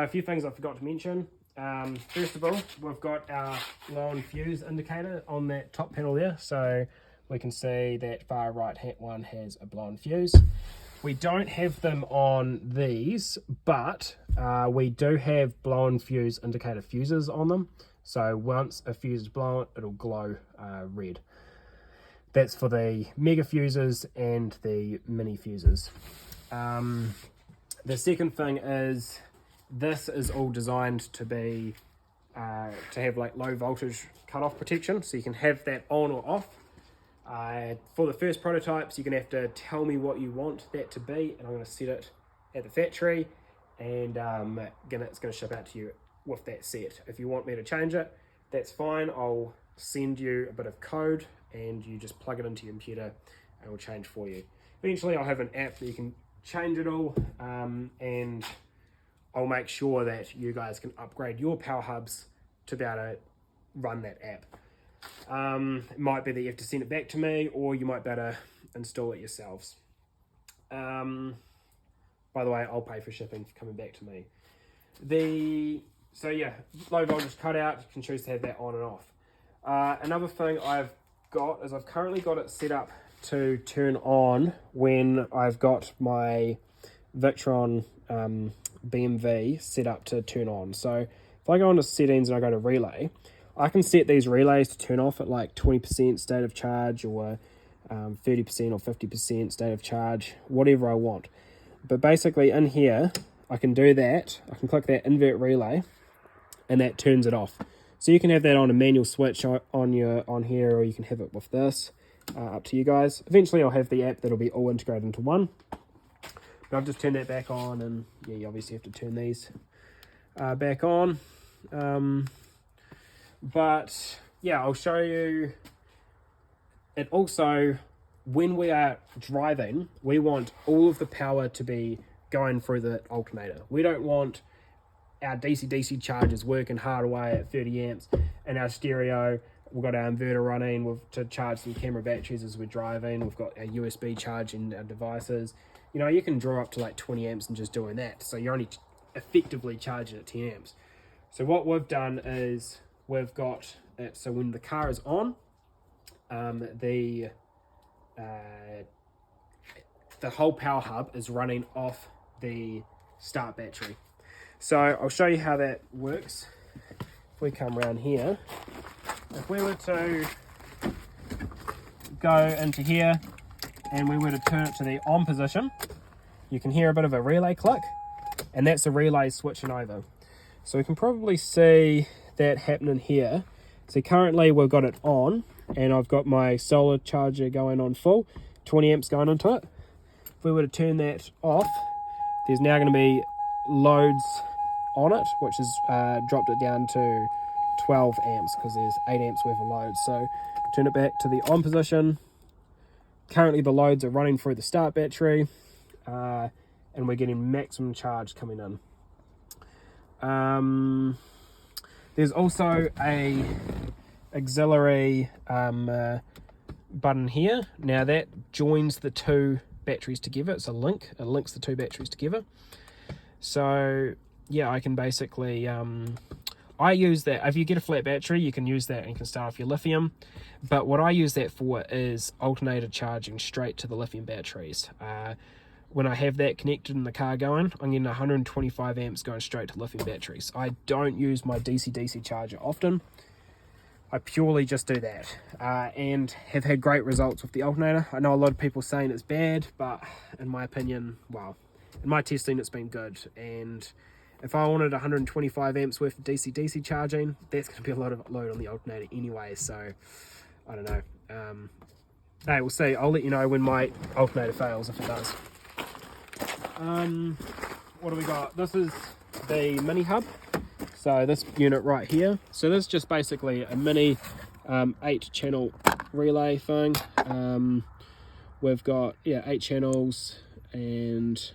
A few things I forgot to mention. First of all, we've got our blown fuse indicator on that top panel there, so we can see that far right hand one has a blown fuse. We don't have them on these, but we do have blown fuse indicator fuses on them. So once a fuse is blown, it'll glow red. That's for the mega fuses and the mini fuses. The second thing is, this is all designed to be to have like low voltage cutoff protection, so you can have that on or off. For the first prototypes, you're going to have to tell me what you want that to be, and I'm going to set it at the factory, and it's going to ship out to you with that set. If you want me to change it, that's fine. I'll send you a bit of code, and you just plug it into your computer, and it'll change for you. Eventually, I'll have an app that you can change it all, and I'll make sure that you guys can upgrade your power hubs to be able to run that app. It might be that you have to send it back to me, or you might be able to install it yourselves. By the way, I'll pay for shipping for coming back to me. So yeah, low voltage cutout, you can choose to have that on and off. Another thing I've got is I've currently got it set up to turn on when I've got my Victron BMV set up to turn on. So if I go into settings and I go to relay, I can set these relays to turn off at like 20% state of charge, or 30% or 50% state of charge, whatever I want. But basically in here, I can do that. I can click that invert relay, and that turns it off. So you can have that on a manual switch on here, or you can have it with this. Up to you guys. Eventually I'll have the app that'll be all integrated into one. But I've just turned that back on, and yeah, you obviously have to turn these back on. But yeah, I'll show you. It also, when we are driving, we want all of the power to be going through the alternator. We don't want our DC-DC chargers working hard away at 30 amps, and our stereo, we've got our inverter running to charge some camera batteries as we're driving. We've got our USB charging our devices. You know, you can draw up to like 20 amps and just doing that. So you're only effectively charging at 10 amps. So what we've done is we've got it so when the car is on, the whole power hub is running off the start battery. So I'll show you how that works. If we come around here, if we were to go into here and we were to turn it to the on position, you can hear a bit of a relay click, and that's the relay switching over. So we can probably see that happening here. So currently we've got it on, and I've got my solar charger going on full, 20 amps going into it. If we were to turn that off, there's now going to be loads on it, which has dropped it down to 12 amps because there's 8 amps worth of loads. So turn it back to the on position. Currently the loads are running through the start battery, and we're getting maximum charge coming in. There's also a auxiliary button here. Now that joins the two batteries together. It's a link. It links the two batteries together. So yeah, I can basically I use that. If you get a flat battery, you can use that and you can start off your lithium. But what I use that for is alternator charging straight to the lithium batteries. When I have that connected in the car going, I'm getting 125 amps going straight to lithium batteries. I don't use my DC-DC charger often. I purely just do that, and have had great results with the alternator. I know a lot of people saying it's bad, but in my opinion, well, in my testing, it's been good. And if I wanted 125 amps worth of DC-DC charging, that's going to be a lot of load on the alternator anyway, so I don't know. Hey, we'll see. I'll let you know when my alternator fails, if it does. What do we got? This is the mini hub. So this unit right here. So this is just basically a mini 8-channel relay thing. We've got 8 channels, and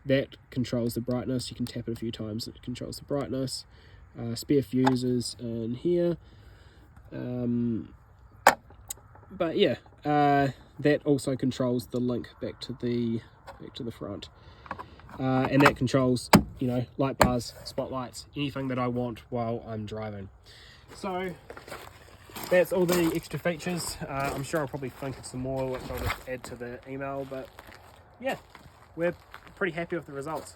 that controls the brightness. You can tap it a few times, it controls the brightness. Spare fuses in here. But yeah, that also controls the link back to the front. and that controls, you know, light bars, spotlights, anything that I want while I'm driving. So that's all the extra features. I'm sure I'll probably think of some more which I'll just add to the email, but yeah, we're pretty happy with the results.